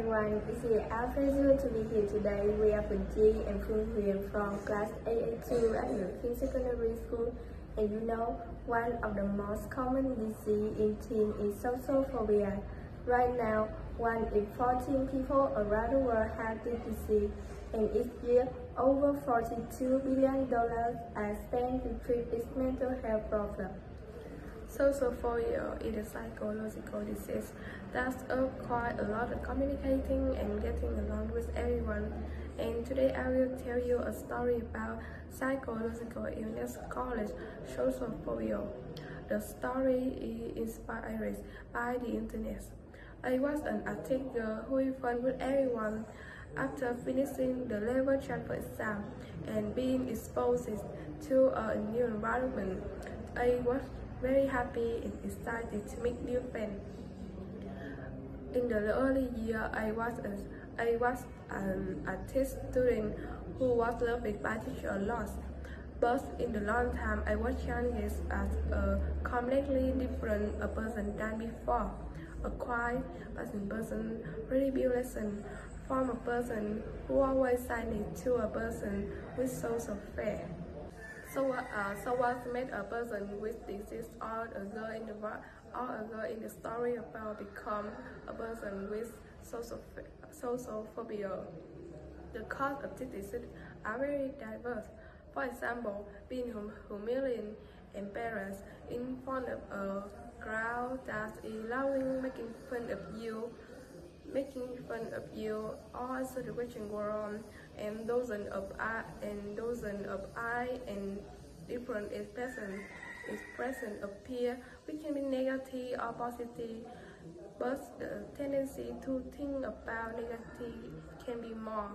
everyone, it's our pleasure to be here today. We are Quỳnh and Huyền from class AA2 at Huyền Secondary School. And you know, one of the most common disease in teens is social phobia. Right now, 1 in 14 people around the world have this disease, and each year, over $42 billion are spent to treat this mental health problem. Social phobia is a psychological disease that requires a lot of communicating and getting along with everyone. And today I will tell you a story about psychological illness called social phobia. The story is inspired by the internet. I was an active girl who had fun with everyone. After finishing the level transfer exam and being exposed to a new environment, I was very happy and excited to make new friends. In the early year, I was an artist student who was loved by teacher a lot. But in the long time, I was changed as a completely different person than before. A quiet, pleasant person, rebellious, from a person who always silent to a person with social fear. So what made a person with disease or a girl in the story about become a person with social phobia? The cause of this disease are very diverse. For example, being humiliated, embarrassed in front of a crowd that is loudly making fun of you, all situation go on, and dozens of eye and different expression appear, which can be negative or positive, but the tendency to think about negative can be more.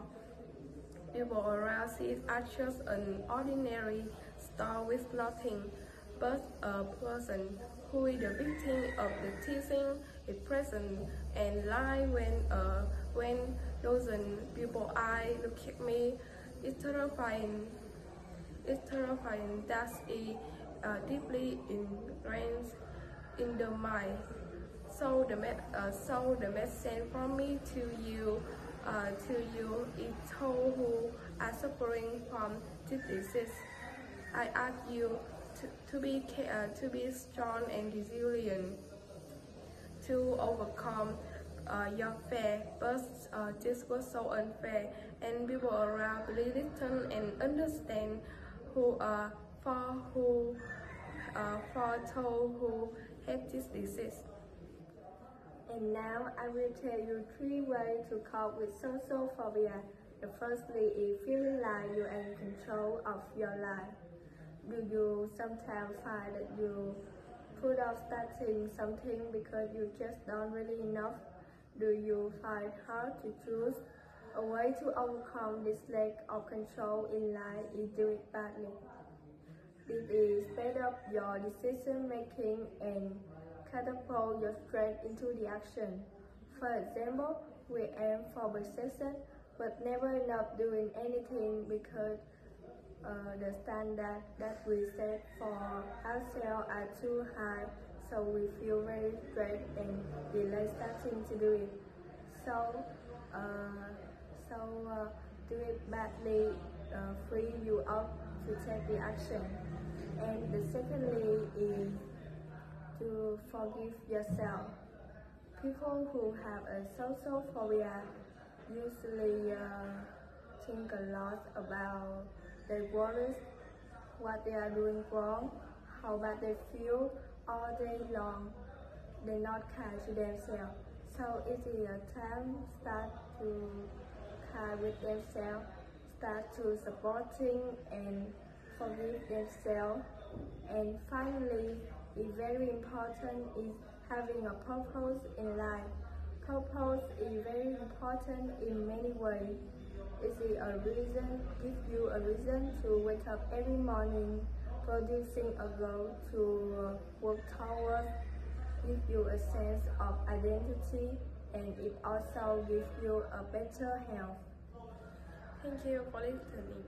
People around see it as just an ordinary store with nothing, but a person who is the victim of the teasing is present and lie when dozen people eye look at me. It's terrifying. That is deeply ingrained in the mind. So the message from me to you is those who are suffering from this disease. I ask you to be strong and resilient, to overcome your fear, but this was so unfair, and people around really listen and understand for those who have this disease. And now I will tell you 3 ways to cope with social phobia. The firstly is feeling like you are in control of your life. Do you sometimes find that you put off starting something because you just don't really enough? Do you find it hard to choose? A way to overcome this lack of control in life is do it badly. This is speed up your decision making and catapult your strength into the action. For example, we aim for success but never end up doing anything because the standard that we set for ourselves are too high, so we feel very stressed and delay starting to do it. So do it badly free you up to take the action. And the secondly is to forgive yourself. People who have a social phobia usually think a lot about their worries, what they are doing wrong, how bad they feel all day long. They're not kind to themselves. So it is a time start to kind with themselves, start to supporting and forgive themselves. And finally, it's very important is having a purpose in life. Purpose is very important in many ways. It is a reason, give you a reason to wake up every morning, producing a goal to work towards, give you a sense of identity, and it also gives you a better health. Thank you for listening.